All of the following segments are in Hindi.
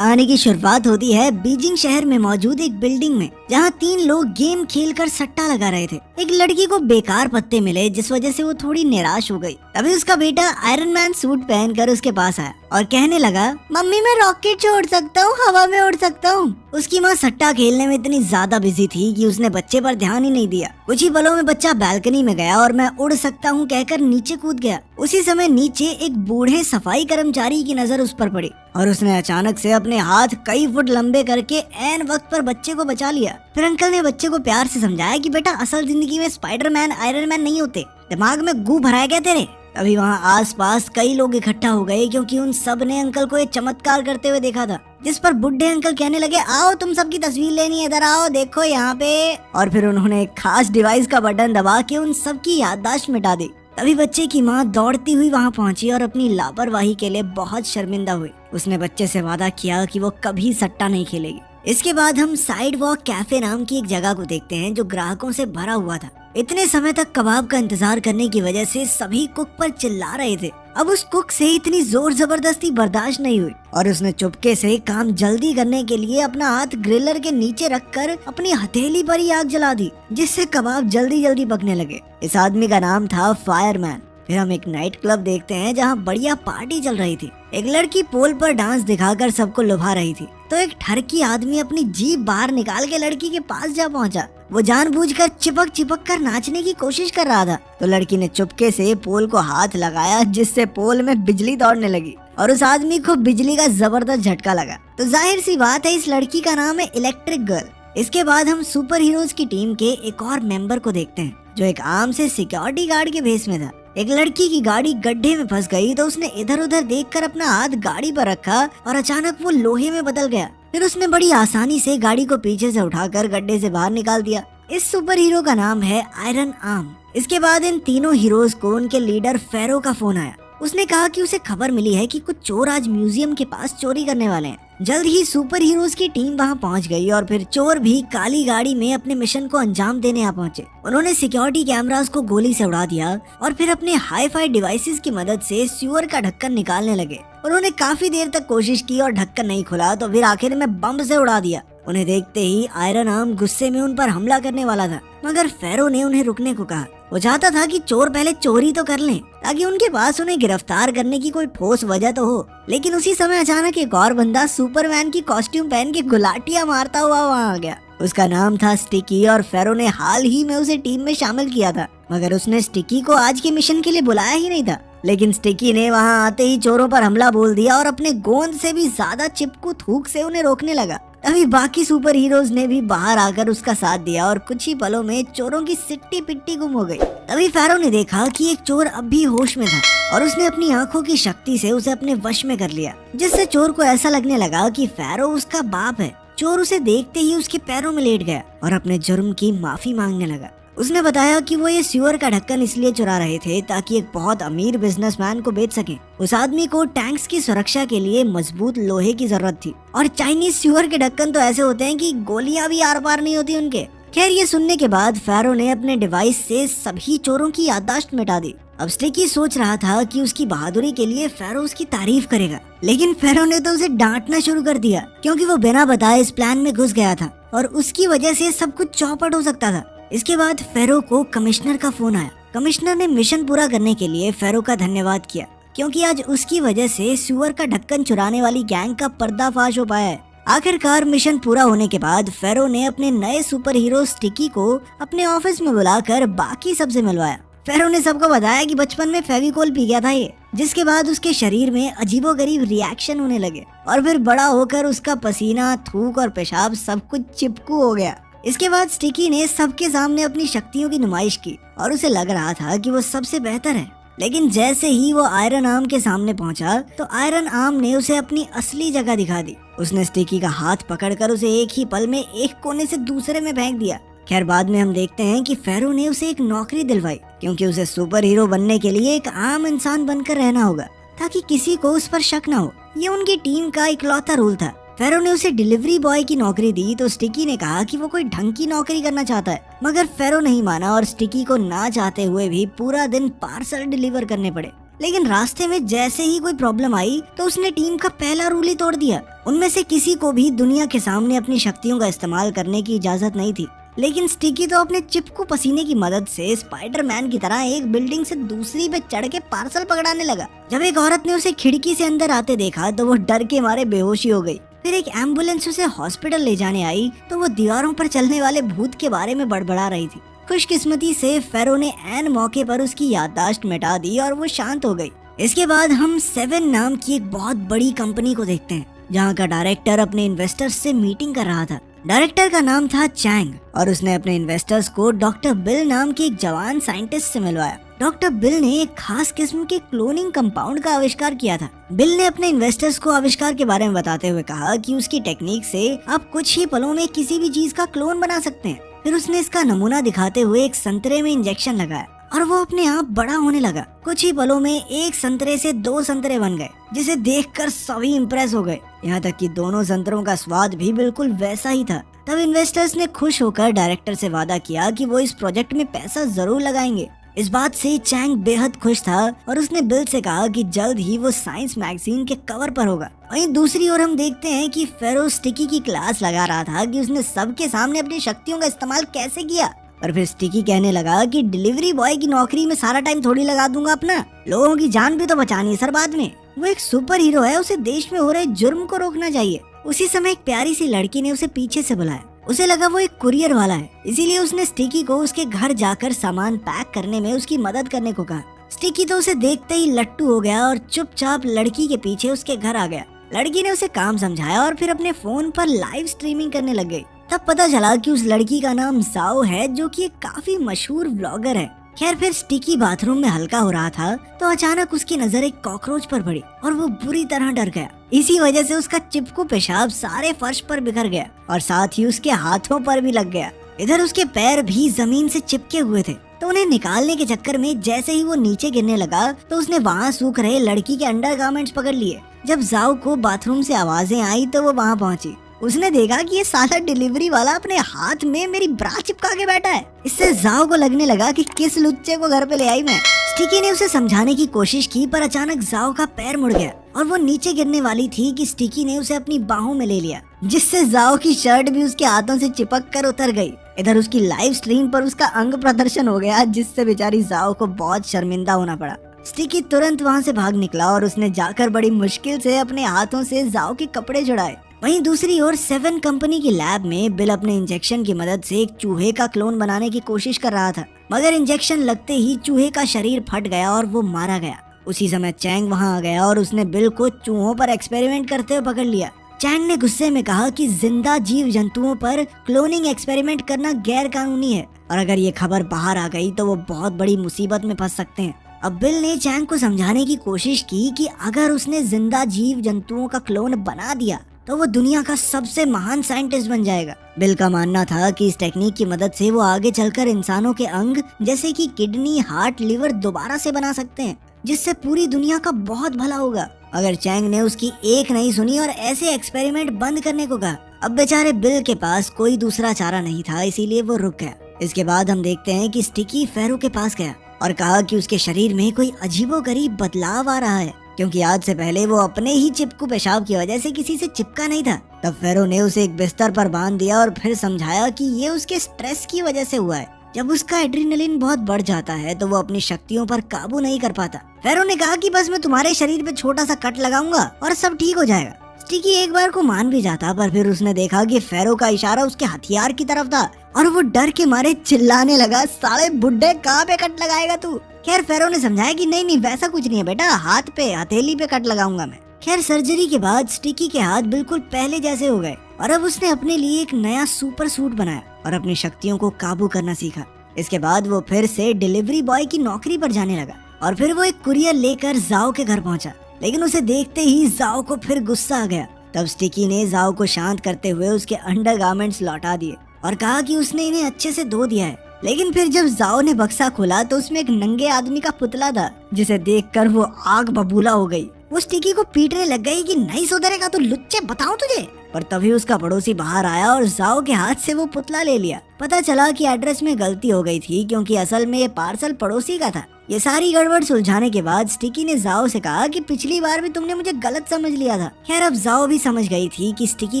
कहानी की शुरुआत होती है बीजिंग शहर में मौजूद एक बिल्डिंग में, जहां 3 लोग गेम खेलकर सट्टा लगा रहे थे। एक लड़की को बेकार पत्ते मिले, जिस वजह से वो थोड़ी निराश हो गई। तभी उसका बेटा आयरन मैन सूट पहनकर उसके पास आया और कहने लगा, मम्मी मैं रॉकेट छोड़ सकता हूँ, हवा में उड़ सकता हूँ। उसकी माँ सट्टा खेलने में इतनी ज्यादा बिजी थी कि उसने बच्चे पर ध्यान ही नहीं दिया। कुछ ही पलों में बच्चा बालकनी में गया और मैं उड़ सकता हूँ कहकर नीचे कूद गया। उसी समय नीचे एक बूढ़े सफाई कर्मचारी की नजर उस पर पड़ी और उसने अचानक से अपने हाथ कई फुट लंबे करके ऐन वक्त पर बच्चे को बचा लिया। फिर अंकल ने बच्चे को प्यार से समझाया कि बेटा असल जिंदगी में स्पाइडरमैन आयरन मैन नहीं होते, दिमाग में गू भराया गया तेरे। तभी वहाँ आसपास कई लोग इकट्ठा हो गए, क्योंकि उन सब ने अंकल को एक चमत्कार करते हुए देखा था। जिस पर बुढ़े अंकल कहने लगे, आओ तुम सबकी तस्वीर लेनी है, इधर आओ देखो यहाँ पे। और फिर उन्होंने एक खास डिवाइस का बटन दबा के उन सबकी याददाश्त मिटा दी। तभी बच्चे की माँ दौड़ती हुई वहाँ पहुंची और अपनी लापरवाही के लिए बहुत शर्मिंदा हुई। उसने बच्चे से वादा किया कि वो कभी सट्टा नहीं खेलेगी। इसके बाद हम साइड वॉक कैफे नाम की एक जगह को देखते हैं, जो ग्राहकों से भरा हुआ था। इतने समय तक कबाब का इंतजार करने की वजह से सभी कुक पर चिल्ला रहे थे। अब उस कुक से इतनी जोर जबरदस्ती बर्दाश्त नहीं हुई और उसने चुपके से काम जल्दी करने के लिए अपना हाथ ग्रिलर के नीचे रखकर अपनी हथेली पर ही आग जला दी, जिससे कबाब जल्दी जल्दी पकने लगे। इस आदमी का नाम था फायरमैन। फिर हम एक नाइट क्लब देखते हैं, जहाँ बढ़िया पार्टी चल रही थी। एक लड़की पोल पर डांस दिखाकर सबको लुभा रही थी, तो एक ठरकी आदमी अपनी जीभ बाहर निकाल के लड़की के पास जा पहुंचा। वो जानबूझकर चिपक कर नाचने की कोशिश कर रहा था, तो लड़की ने चुपके से पोल को हाथ लगाया, जिससे पोल में बिजली दौड़ने लगी और उस आदमी को बिजली का जबरदस्त झटका लगा। तो जाहिर सी बात है, इस लड़की का नाम है इलेक्ट्रिक गर्ल। इसके बाद हम सुपर हीरोज की टीम के एक और मेंबर को देखते हैं, जो एक आम से सिक्योरिटी गार्ड के भेस में था। एक लड़की की गाड़ी गड्ढे में फंस गई, तो उसने इधर उधर देखकर अपना हाथ गाड़ी पर रखा और अचानक वो लोहे में बदल गया। फिर उसने बड़ी आसानी से गाड़ी को पीछे से उठाकर गड्ढे से बाहर निकाल दिया। इस सुपर हीरो का नाम है आयरन आर्म। इसके बाद इन तीनों हीरोज को उनके लीडर फेरो का फोन आया। उसने कहा कि उसे खबर मिली है कि कुछ चोर आज म्यूजियम के पास चोरी करने वाले हैं। जल्द ही सुपर हीरोज की टीम वहां पहुंच गई और फिर चोर भी काली गाड़ी में अपने मिशन को अंजाम देने आ पहुंचे। उन्होंने सिक्योरिटी कैमरास को गोली से उड़ा दिया और फिर अपने हाई-फाई डिवाइसेस की मदद से सीवर का ढक्कन निकालने लगे। उन्होंने काफी देर तक कोशिश की और ढक्कन नहीं खुला, तो फिर आखिर में बम से उड़ा दिया। उन्हें देखते ही आयरन आर्म गुस्से में उन पर हमला करने वाला था, मगर फेरो ने उन्हें रुकने को कहा। वो चाहता था कि चोर पहले चोरी तो कर लें, ताकि उनके पास उन्हें गिरफ्तार करने की कोई ठोस वजह तो हो। लेकिन उसी समय अचानक एक और बंदा सुपरमैन की कॉस्ट्यूम पहन के गुलाटियां मारता हुआ वहाँ आ गया। उसका नाम था स्टिकी और फेरो ने हाल ही में उसे टीम में शामिल किया था, मगर उसने स्टिकी को आज के मिशन के लिए बुलाया ही नहीं था। लेकिन स्टिकी ने वहाँ आते ही चोरों पर हमला बोल दिया और अपने गोंद से भी ज्यादा चिपकू थूक से उन्हें रोकने लगा। तभी बाकी सुपर हीरोज ने भी बाहर आकर उसका साथ दिया और कुछ ही पलों में चोरों की सिट्टी पिट्टी गुम हो गई। तभी फेरो ने देखा कि एक चोर अब भी होश में था और उसने अपनी आंखों की शक्ति से उसे अपने वश में कर लिया, जिससे चोर को ऐसा लगने लगा कि फेरो उसका बाप है। चोर उसे देखते ही उसके पैरों में लेट गया और अपने जुर्म की माफी मांगने लगा। उसने बताया कि वो ये सीवर का ढक्कन इसलिए चुरा रहे थे ताकि एक बहुत अमीर बिजनेसमैन को बेच सके। उस आदमी को टैंक्स की सुरक्षा के लिए मजबूत लोहे की जरूरत थी और चाइनीज सीवर के ढक्कन तो ऐसे होते हैं कि गोलियां भी आर पार नहीं होती उनके। खैर, ये सुनने के बाद फेरो ने अपने डिवाइस से सभी चोरों की याददाश्त मिटा दी। अब स्टिकी सोच रहा था कि उसकी बहादुरी के लिए फेरो उसकी तारीफ करेगा, लेकिन फेरो ने तो उसे डांटना शुरू कर दिया, क्योंकि वो बिना बताए इस प्लान में घुस गया था और उसकी वजह से सब कुछ चौपट हो सकता था। इसके बाद फेरो को कमिश्नर का फोन आया। कमिश्नर ने मिशन पूरा करने के लिए फेरो का धन्यवाद किया, क्योंकि आज उसकी वजह से सीवर का ढक्कन चुराने वाली गैंग का पर्दाफाश हो पाया है। आखिरकार मिशन पूरा होने के बाद फेरो ने अपने नए सुपर हीरो स्टिकी को अपने ऑफिस में बुलाकर बाकी सबसे मिलवाया। फेरो ने सबको बताया कि बचपन में फेविकोल पी गया था ये, जिसके बाद उसके शरीर में अजीबोगरीब रिएक्शन होने लगे और फिर बड़ा होकर उसका पसीना, थूक और पेशाब सब कुछ चिपकू हो गया। इसके बाद स्टिकी ने सबके सामने अपनी शक्तियों की नुमाइश की और उसे लग रहा था कि वो सबसे बेहतर है। लेकिन जैसे ही वो आयरन आर्म के सामने पहुंचा, तो आयरन आर्म ने उसे अपनी असली जगह दिखा दी। उसने स्टिकी का हाथ पकड़कर उसे एक ही पल में एक कोने से दूसरे में फेंक दिया। खैर, बाद में हम देखते हैं कि फेरो ने उसे एक नौकरी दिलवाई, क्योंकि उसे सुपर हीरो बनने के लिए एक आम इंसान बनकर रहना होगा, ताकि किसी को उस पर शक न हो। ये उनकी टीम का इकलौता रूल था। फेरो ने उसे डिलीवरी बॉय की नौकरी दी, तो स्टिकी ने कहा कि वो कोई ढंग की नौकरी करना चाहता है, मगर फेरो नहीं माना और स्टिकी को ना चाहते हुए भी पूरा दिन पार्सल डिलीवर करने पड़े। लेकिन रास्ते में जैसे ही कोई प्रॉब्लम आई, तो उसने टीम का पहला रूल ही तोड़ दिया। उनमें से किसी को भी दुनिया के सामने अपनी शक्तियों का इस्तेमाल करने की इजाजत नहीं थी, लेकिन स्टिकी तो अपने चिपकू पसीने की मदद से स्पाइडरमैन की तरह एक बिल्डिंग से दूसरी पे चढ़ के पार्सल पकड़ाने लगा। जब एक औरत ने उसे खिड़की से अंदर आते देखा तो वो डर के मारे बेहोशी हो गई। फिर एक एम्बुलेंस उसे हॉस्पिटल ले जाने आई तो वो दीवारों पर चलने वाले भूत के बारे में बड़बड़ा रही थी। खुशकिस्मती से फेरो ने ऐन मौके पर उसकी याददाश्त मिटा दी और वो शांत हो गई। इसके बाद हम 7 नाम की एक बहुत बड़ी कंपनी को देखते हैं, जहाँ का डायरेक्टर अपने इन्वेस्टर्स से मीटिंग कर रहा था। डायरेक्टर का नाम था चैंग और उसने अपने इन्वेस्टर्स को डॉक्टर बिल नाम के एक जवान साइंटिस्ट से मिलवाया। डॉक्टर बिल ने एक खास किस्म के क्लोनिंग कंपाउंड का आविष्कार किया था। बिल ने अपने इन्वेस्टर्स को आविष्कार के बारे में बताते हुए कहा कि उसकी टेक्निक से आप कुछ ही पलों में किसी भी चीज का क्लोन बना सकते हैं। फिर उसने इसका नमूना दिखाते हुए एक संतरे में इंजेक्शन लगाया और वो अपने आप बड़ा होने लगा। कुछ ही पलों में एक संतरे से 2 संतरे बन गए, जिसे देखकर सभी इम्प्रेस हो गए, यहाँ तक कि दोनों संतरों का स्वाद भी बिल्कुल वैसा ही था। तब इन्वेस्टर्स ने खुश होकर डायरेक्टर से वादा किया कि वो इस प्रोजेक्ट में पैसा जरूर लगाएंगे। इस बात से चैंग बेहद खुश था और उसने बिल से कहा कि जल्द ही वो साइंस मैगजीन के कवर पर होगा। वहीं दूसरी ओर हम देखते हैं कि फेरो स्टिकी की क्लास लगा रहा था कि उसने सबके सामने अपनी शक्तियों का इस्तेमाल कैसे किया। और फिर स्टिकी कहने लगा कि डिलीवरी बॉय की नौकरी में सारा टाइम थोड़ी लगा दूंगा अपना, लोगों की जान भी तो बचानी है सर बाद में। वो एक सुपर हीरो है, उसे देश में हो रहे जुर्म को रोकना चाहिए। उसी समय एक प्यारी सी लड़की ने उसे पीछे से बुलाया। उसे लगा वो एक कुरियर वाला है, इसीलिए उसने स्टिकी को उसके घर जाकर सामान पैक करने में उसकी मदद करने को कहा। स्टिकी तो उसे देखते ही लट्टू हो गया और चुपचाप लड़की के पीछे उसके घर आ गया। लड़की ने उसे काम समझाया और फिर अपने फोन पर लाइव स्ट्रीमिंग करने लग गई। तब पता चला कि उस लड़की का नाम जाओ है, जो कि एक काफी मशहूर व्लॉगर है। खैर फिर स्टिकी बाथरूम में हल्का हो रहा था तो अचानक उसकी नजर एक कॉकरोच पर पड़ी और वो बुरी तरह डर गया। इसी वजह से उसका चिपकू पेशाब सारे फर्श पर बिखर गया और साथ ही उसके हाथों पर भी लग गया। इधर उसके पैर भी जमीन से चिपके हुए थे, तो उन्हें निकालने के चक्कर में जैसे ही वो नीचे गिरने लगा तो उसने वहाँ सूख रहे लड़की के अंडरगारमेंट्स पकड़ लिए। जब जाओ को बाथरूम से आवाजें आई तो वो वहाँ पहुँची। उसने देखा कि ये साला डिलीवरी वाला अपने हाथ में मेरी ब्रा चिपका के बैठा है। इससे जाओ को लगने लगा कि किस लुच्चे को घर पे ले आई मैं। स्टिकी ने उसे समझाने की कोशिश की पर अचानक जाओ का पैर मुड़ गया और वो नीचे गिरने वाली थी कि स्टिकी ने उसे अपनी बाहों में ले लिया, जिससे जाओ की शर्ट भी उसके हाथों से चिपक कर उतर गई। इधर उसकी लाइव स्ट्रीम पर उसका अंग प्रदर्शन हो गया, जिससे बेचारी जाओ को बहुत शर्मिंदा होना पड़ा। स्टिकी तुरंत वहाँ से भाग निकला और उसने जाकर बड़ी मुश्किल से अपने हाथों से जाओ के कपड़े छुड़ाए। वहीं दूसरी ओर 7 कंपनी की लैब में बिल अपने इंजेक्शन की मदद से एक चूहे का क्लोन बनाने की कोशिश कर रहा था, मगर इंजेक्शन लगते ही चूहे का शरीर फट गया और वो मारा गया। उसी समय चैंग वहां आ गया और उसने बिल को चूहों पर एक्सपेरिमेंट करते हुए पकड़ लिया। चैंग ने गुस्से में कहा कि जिंदा जीव जंतुओं पर क्लोनिंग एक्सपेरिमेंट करना गैर कानूनी है और अगर ये खबर बाहर आ गई तो वो बहुत बड़ी मुसीबत में फंस सकते हैं। अब बिल ने चैंग को समझाने की कोशिश की कि अगर उसने जिंदा जीव जंतुओं का क्लोन बना दिया तो वो दुनिया का सबसे महान साइंटिस्ट बन जाएगा। बिल का मानना था कि इस टेक्निक की मदद से वो आगे चलकर इंसानों के अंग जैसे कि किडनी, हार्ट, लिवर दोबारा से बना सकते हैं, जिससे पूरी दुनिया का बहुत भला होगा। अगर चैंग ने उसकी एक नहीं सुनी और ऐसे एक्सपेरिमेंट बंद करने को कहा। अब बेचारे बिल के पास कोई दूसरा चारा नहीं था, इसीलिए वो रुक गया। इसके बाद हम देखते हैं कि स्टिकी फेरो के पास गया और कहा कि उसके शरीर में कोई अजीबोगरीब बदलाव आ रहा है, क्योंकि आज से पहले वो अपने ही चिपकू पेशाब की वजह से किसी से चिपका नहीं था। तब फेरो ने उसे एक बिस्तर पर बांध दिया और फिर समझाया कि ये उसके स्ट्रेस की वजह से हुआ है। जब उसका एड्रेनलिन बहुत बढ़ जाता है तो वो अपनी शक्तियों पर काबू नहीं कर पाता। फेरो ने कहा कि बस मैं तुम्हारे शरीर पे छोटा सा कट लगाऊंगा और सब ठीक हो जाएगा। स्टिकी एक बार को मान भी जाता, पर फिर उसने देखा कि फेरो का इशारा उसके हथियार की तरफ था और वो डर के मारे चिल्लाने लगा, साले बुड्ढे कहाँ पे कट लगाएगा तू। खैर फेरो ने समझाया कि नहीं वैसा कुछ नहीं है बेटा, हाथ पे हथेली पे कट लगाऊंगा मैं। खैर सर्जरी के बाद स्टिकी के हाथ बिल्कुल पहले जैसे हो गए और अब उसने अपने लिए एक नया सुपर सूट बनाया और अपनी शक्तियों को काबू करना सीखा। इसके बाद वो फिर से डिलीवरी बॉय की नौकरी पर जाने लगा और फिर वो एक कुरियर लेकर जाओ के घर पहुंचा, लेकिन उसे देखते ही जाओ को फिर गुस्सा आ गया। तब स्टिकी ने जाओ को शांत करते हुए उसके अंडरगारमेंट्स लौटा दिए और कहा कि उसने इन्हें अच्छे से धो दिया है। लेकिन फिर जब जाओ ने बक्सा खोला तो उसमें एक नंगे आदमी का पुतला था, जिसे देखकर वो आग बबूला हो गई। वो स्टिकी को पीटने लग गई कि नहीं सुधरेगा तो लुच्चे, बताऊं तुझे। पर तभी उसका पड़ोसी बाहर आया और जाओ के हाथ से वो पुतला ले लिया। पता चला कि एड्रेस में गलती हो गई थी, क्योंकि असल में ये पार्सल पड़ोसी का था। ये सारी गड़बड़ सुलझाने के बाद स्टिकी ने जाओ से कहा कि पिछली बार भी तुमने मुझे गलत समझ लिया था। खैर अब जाओ भी समझ गई थी कि स्टिकी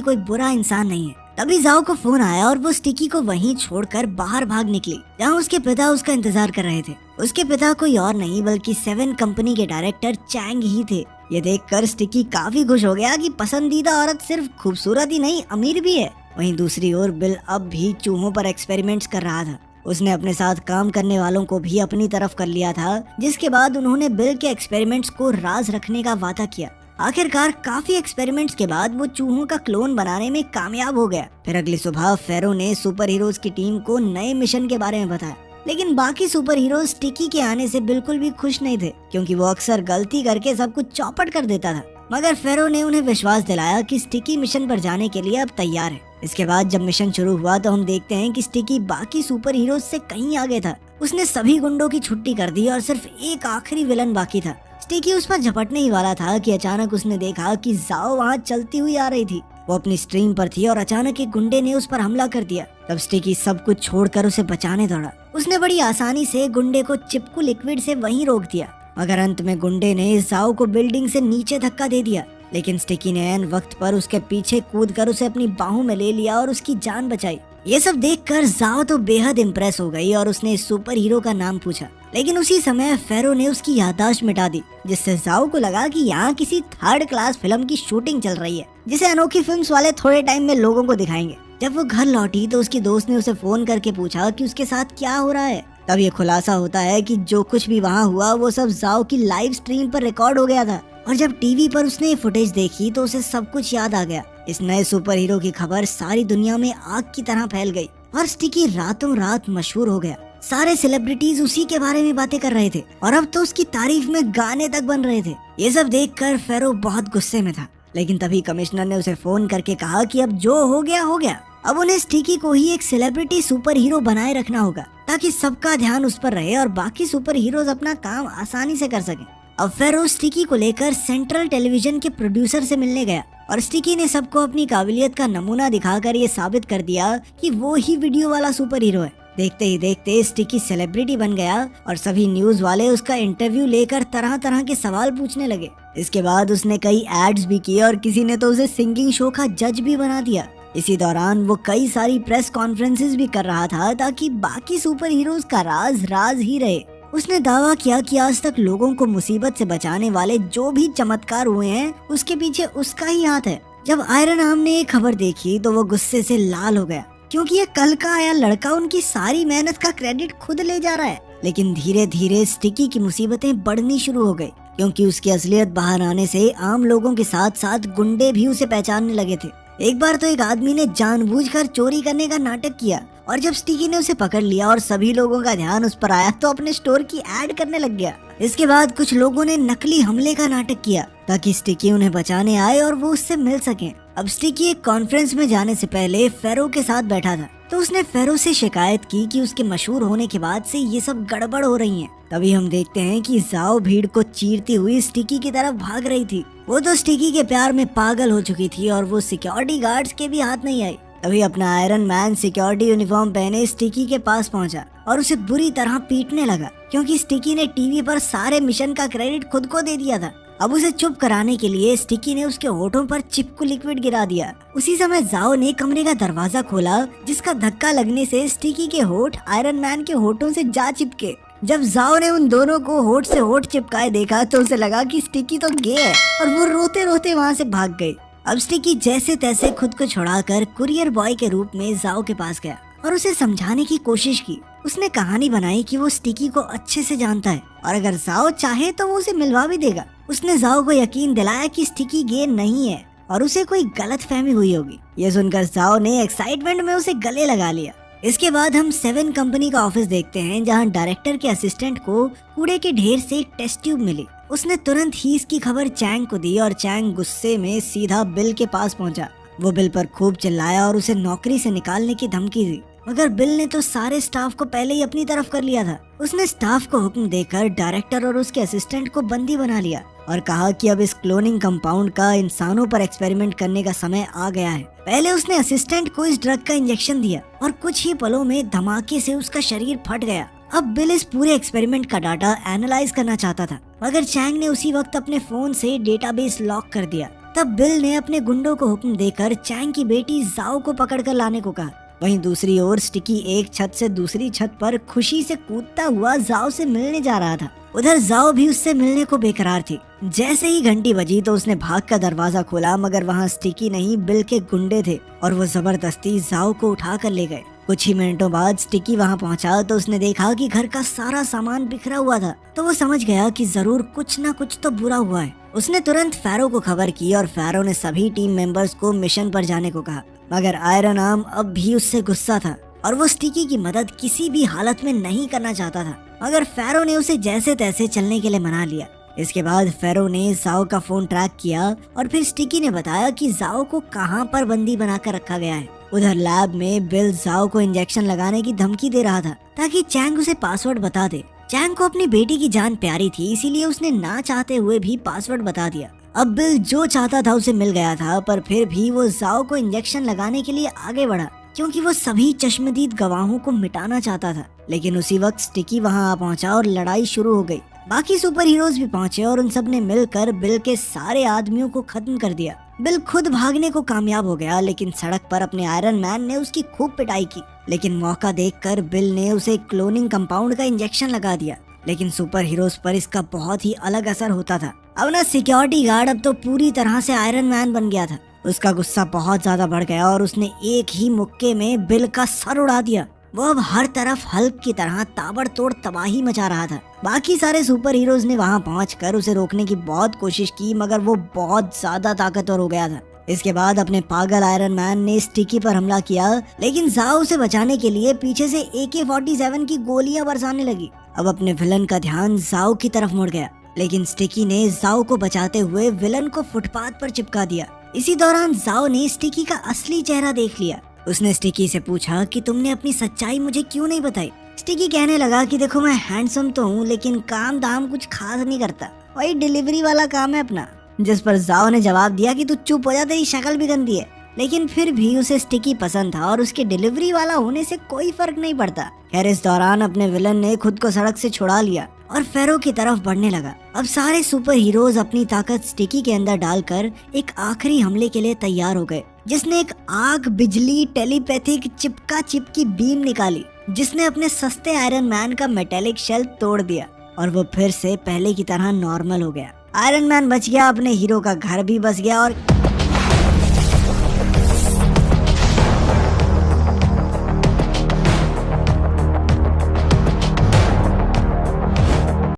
कोई बुरा इंसान नहीं है। तभी जाओ को फोन आया और वो स्टिकी को वहीं छोड़कर बाहर भाग निकली, जहाँ उसके पिता उसका इंतजार कर रहे थे। उसके पिता कोई और नहीं बल्कि 7 कंपनी के डायरेक्टर चैंग ही थे। ये देखकर स्टिकी काफी खुश हो गया कि पसंदीदा औरत सिर्फ खूबसूरत ही नहीं, अमीर भी है। वहीं दूसरी ओर बिल अब भी चूहों पर एक्सपेरिमेंट्स कर रहा था। उसने अपने साथ काम करने वालों को भी अपनी तरफ कर लिया था, जिसके बाद उन्होंने बिल के एक्सपेरिमेंट्स को राज रखने का वादा किया। आखिरकार काफी एक्सपेरिमेंट्स के बाद वो चूहों का क्लोन बनाने में कामयाब हो गया। फिर अगली सुबह फेरो ने सुपर हीरोज की टीम को नए मिशन के बारे में बताया, लेकिन बाकी सुपर हीरोज स्टिकी के आने से बिल्कुल भी खुश नहीं थे, क्योंकि वो अक्सर गलती करके सब कुछ चौपट कर देता था। मगर फेरो ने उन्हें विश्वास दिलाया कि स्टिकी मिशन पर जाने के लिए अब तैयार है। इसके बाद जब मिशन शुरू हुआ तो हम देखते हैं कि स्टिकी बाकी सुपर हीरोज से कहीं आगे था। उसने सभी गुंडों की छुट्टी कर दी और सिर्फ एक आखिरी विलन बाकी था। स्टिकी उस पर झपटने ही वाला था कि अचानक उसने देखा कि जाओ वहाँ चलती हुई आ रही थी। वो अपनी स्ट्रीम पर थी और अचानक एक गुंडे ने उस पर हमला कर दिया। तब स्टिकी सब कुछ छोड़कर उसे बचाने दौड़ा। उसने बड़ी आसानी से गुंडे को चिपकू लिक्विड से वहीं रोक दिया, मगर अंत में गुंडे ने जाओ को बिल्डिंग से नीचे धक्का दे दिया। लेकिन स्टिकी ने ऐन वक्त पर उसके पीछे कूदकर उसे अपनी बाहों में ले लिया और उसकी जान बचाई। ये सब देखकर जाओ तो बेहद इम्प्रेस हो गई और उसने सुपर हीरो का नाम पूछा। लेकिन उसी समय फेरो ने उसकी याददाश्त मिटा दी, जिससे जाओ को लगा कि यहाँ किसी 3rd क्लास फिल्म की शूटिंग चल रही है, जिसे अनोखी फिल्म्स वाले थोड़े टाइम में लोगों को दिखाएंगे। जब वो घर लौटी तो उसकी दोस्त ने उसे फोन करके पूछा कि उसके साथ क्या हो रहा है। तब ये खुलासा होता है कि जो कुछ भी वहाँ हुआ वो सब जाओ की लाइव स्ट्रीम पर रिकॉर्ड हो गया था, और जब टीवी पर उसने ये फुटेज देखी तो उसे सब कुछ याद आ गया। इस नए सुपर हीरो की खबर सारी दुनिया में आग की तरह फैल गई और स्टिकी रातों रात मशहूर हो गया। सारे सेलिब्रिटीज उसी के बारे में बातें कर रहे थे और अब तो उसकी तारीफ में गाने तक बन रहे थे। ये सब देखकर फेरो बहुत गुस्से में था, लेकिन तभी कमिश्नर ने उसे फोन करके कहा कि अब जो हो गया हो गया। अब उन्हें स्टिकी को ही एक सेलिब्रिटी सुपर हीरो बनाए रखना होगा, ताकि सबका ध्यान उस पर रहे और बाकी सुपर हीरोज अपना काम आसानी से कर सकें। अब फेरो स्टिकी को लेकर सेंट्रल टेलीविजन के प्रोड्यूसर से मिलने गया और स्टिकी ने सबको अपनी काबिलियत का नमूना दिखाकर ये साबित कर दिया कि वो ही वीडियो वाला सुपर हीरो है। देखते ही देखते स्टिकी सेलिब्रिटी बन गया और सभी न्यूज वाले उसका इंटरव्यू लेकर तरह तरह के सवाल पूछने लगे। इसके बाद उसने कई एड्स भी किए और किसी ने तो उसे सिंगिंग शो का जज भी बना दिया। इसी दौरान वो कई सारी प्रेस कॉन्फ्रेंसेस भी कर रहा था, ताकि बाकी सुपर हीरोज का राज राज ही रहे। उसने दावा किया कि आज तक लोगों को मुसीबत से बचाने वाले जो भी चमत्कार हुए हैं उसके पीछे उसका ही हाथ है। जब आयरन आर्म ने ये खबर देखी तो वो गुस्से से लाल हो गया, क्योंकि ये कल का आया लड़का उनकी सारी मेहनत का क्रेडिट खुद ले जा रहा है। लेकिन धीरे धीरे स्टिकी की मुसीबतें बढ़नी शुरू हो गई, क्योंकि उसकी असलियत बाहर आने से आम लोगों के साथ साथ गुंडे भी उसे पहचानने लगे थे। एक बार तो एक आदमी ने जानबूझकर चोरी करने का नाटक किया और जब स्टिकी ने उसे पकड़ लिया और सभी लोगों का ध्यान उस पर आया तो अपने स्टोर की एड करने लग गया। इसके बाद कुछ लोगों ने नकली हमले का नाटक किया ताकि स्टिकी उन्हें बचाने आए और वो उससे मिल सके। अब स्टिकी एक कॉन्फ्रेंस में जाने से पहले फेरो के साथ बैठा था, तो उसने फेरो से शिकायत की कि उसके मशहूर होने के बाद से ये सब गड़बड़ हो रही है। तभी हम देखते हैं कि जाओ भीड़ को चीरती हुई स्टिकी की तरफ भाग रही थी। वो तो स्टिकी के प्यार में पागल हो चुकी थी और वो सिक्योरिटी गार्ड्स के भी हाथ नहीं आई। तभी अपना आयरन मैन सिक्योरिटी यूनिफॉर्म पहने स्टिकी के पास पहुंचा और उसे बुरी तरह पीटने लगा, क्योंकि स्टिकी ने टीवी पर सारे मिशन का क्रेडिट खुद को दे दिया था। अब उसे चुप कराने के लिए स्टिकी ने उसके होठों पर चिपकू लिक्विड गिरा दिया। उसी समय जाओ ने कमरे का दरवाजा खोला, जिसका धक्का लगने से स्टिकी के होठ आयरन मैन के होठों से जा चिपके। जब जाओ ने उन दोनों को होठ से होठ चिपकाए देखा तो उसे लगा कि स्टिकी तो गे है और वो रोते रोते वहाँ से भाग गई। अब स्टिकी जैसे तैसे खुद को छुड़ाकर कुरियर बॉय के रूप में जाओ के पास गया और उसे समझाने की कोशिश की। उसने कहानी बनाई कि वो स्टिकी को अच्छे से जानता है और अगर जाओ चाहे तो वो उसे मिलवा भी देगा। उसने जाओ को यकीन दिलाया कि स्टिकी गे नहीं है और उसे कोई गलतफहमी हुई होगी। ये सुनकर जाओ ने एक्साइटमेंट में उसे गले लगा लिया। इसके बाद हम 7 कंपनी का ऑफिस देखते हैं, जहां डायरेक्टर के असिस्टेंट को कूड़े के ढेर से एक टेस्ट ट्यूब मिली। उसने तुरंत ही इसकी खबर चैंग को दी और चैंग गुस्से में सीधा बिल के पास पहुंचा। वो बिल पर खूब चिल्लाया और उसे नौकरी से निकालने की धमकी दी, मगर बिल ने तो सारे स्टाफ को पहले ही अपनी तरफ कर लिया था। उसने स्टाफ को हुक्म देकर डायरेक्टर और उसके असिस्टेंट को बंदी बना लिया और कहा कि अब इस क्लोनिंग कंपाउंड का इंसानों पर एक्सपेरिमेंट करने का समय आ गया है। पहले उसने असिस्टेंट को इस ड्रग का इंजेक्शन दिया और कुछ ही पलों में धमाके से उसका शरीर फट गया। अब बिल इस पूरे एक्सपेरिमेंट का डाटा एनालाइज करना चाहता था, मगर चैंग ने उसी वक्त अपने फोन से डेटाबेस लॉक कर दिया। तब बिल ने अपने गुंडों को हुक्म देकर चैंग की बेटी जाओ को पकड़कर लाने को कहा। वहीं दूसरी ओर स्टिकी एक छत से दूसरी छत पर खुशी से कूदता हुआ जाओ से मिलने जा रहा था। उधर जाओ भी उससे मिलने को बेकरार थी। जैसे ही घंटी बजी तो उसने भाग कर दरवाजा खोला, मगर वहाँ स्टिकी नहीं बिल के गुंडे थे और वो जबरदस्ती जाओ को उठा कर ले गए। कुछ ही मिनटों बाद स्टिकी वहाँ पहुँचा तो उसने देखा कि घर का सारा सामान बिखरा हुआ था, तो वो समझ गया कि जरूर कुछ न कुछ तो बुरा हुआ है। उसने तुरंत फैरो को खबर की और फैरो ने सभी टीम मेंबर्स को मिशन पर जाने को कहा, मगर आयरन आर्म अब भी उससे गुस्सा था और वो स्टिकी की मदद किसी भी हालत में नहीं करना चाहता था। मगर फैरो ने उसे जैसे तैसे चलने के लिए मना लिया। इसके बाद फैरो ने जाओ का फोन ट्रैक किया और फिर स्टिकी ने बताया कि जाओ को कहां पर बंदी बनाकर रखा गया है। उधर लैब में बिल जाओ को इंजेक्शन लगाने की धमकी दे रहा था ताकि चैंग उसे पासवर्ड बता दे। चैंग को अपनी बेटी की जान प्यारी थी, इसीलिए उसने ना चाहते हुए भी पासवर्ड बता दिया। अब बिल जो चाहता था उसे मिल गया था, पर फिर भी वो जाओ को इंजेक्शन लगाने के लिए आगे बढ़ा क्योंकि वो सभी चश्मदीद गवाहों को मिटाना चाहता था। लेकिन उसी वक्त स्टिकी वहां आ पहुंचा और लड़ाई शुरू हो गई। बाकी सुपर हीरोज भी पहुंचे और उन सब ने मिलकर बिल के सारे आदमियों को खत्म कर दिया। बिल खुद भागने को कामयाब हो गया, लेकिन सड़क पर अपने आयरन मैन ने उसकी खूब पिटाई की। लेकिन मौका देखकर बिल ने उसे क्लोनिंग कंपाउंड का इंजेक्शन लगा दिया। लेकिन सुपर हीरोज पर इसका बहुत ही अलग असर होता था। अब ना सिक्योरिटी गार्ड अब तो पूरी तरह से आयरन मैन बन गया था। उसका गुस्सा बहुत ज्यादा बढ़ गया और उसने एक ही मुक्के में बिल का सर उड़ा दिया। वो अब हर तरफ हल्क की तरह ताबड़तोड़ तबाही मचा रहा था। बाकी सारे सुपर हीरोज ने वहां पहुंचकर उसे रोकने की बहुत कोशिश की, मगर वो बहुत ज्यादा ताकतवर हो गया था। इसके बाद अपने पागल आयरन मैन ने स्टिकी पर हमला किया, लेकिन जाओ उसे बचाने के लिए पीछे से AK-47 की गोलियां बरसाने लगी। अब अपने विलन का ध्यान जाओ की तरफ मुड़ गया, लेकिन स्टिकी ने जाओ को बचाते हुए विलन को फुटपाथ पर चिपका दिया। इसी दौरान जाओ ने स्टिकी का असली चेहरा देख लिया। उसने स्टिकी से पूछा कि तुमने अपनी सच्चाई मुझे क्यों नहीं बताई। स्टिकी कहने लगा कि देखो मैं हैंडसम तो हूँ, लेकिन काम दाम कुछ खास नहीं करता, वही डिलीवरी वाला काम है अपना। जिस पर जाओ ने जवाब दिया कि तू चुप हो जा, तेरी शक्ल भी गंदी है। लेकिन फिर भी उसे स्टिकी पसंद था और उसके डिलीवरी वाला होने से कोई फर्क नहीं पड़ता। खैर इस दौरान अपने विलन ने खुद को सड़क से छुड़ा लिया और फेरो की तरफ बढ़ने लगा। अब सारे सुपर हीरोज अपनी ताकत स्टिकी के अंदर डालकर एक आखिरी हमले के लिए तैयार हो गए, जिसने एक आग, बिजली, टेलीपैथिक चिपका चिप की बीम निकाली, जिसने अपने सस्ते आयरन मैन का मेटेलिक शेल तोड़ दिया और वो फिर से पहले की तरह नॉर्मल हो गया। आयरन मैन बच गया, अपने हीरो का घर भी बस गया और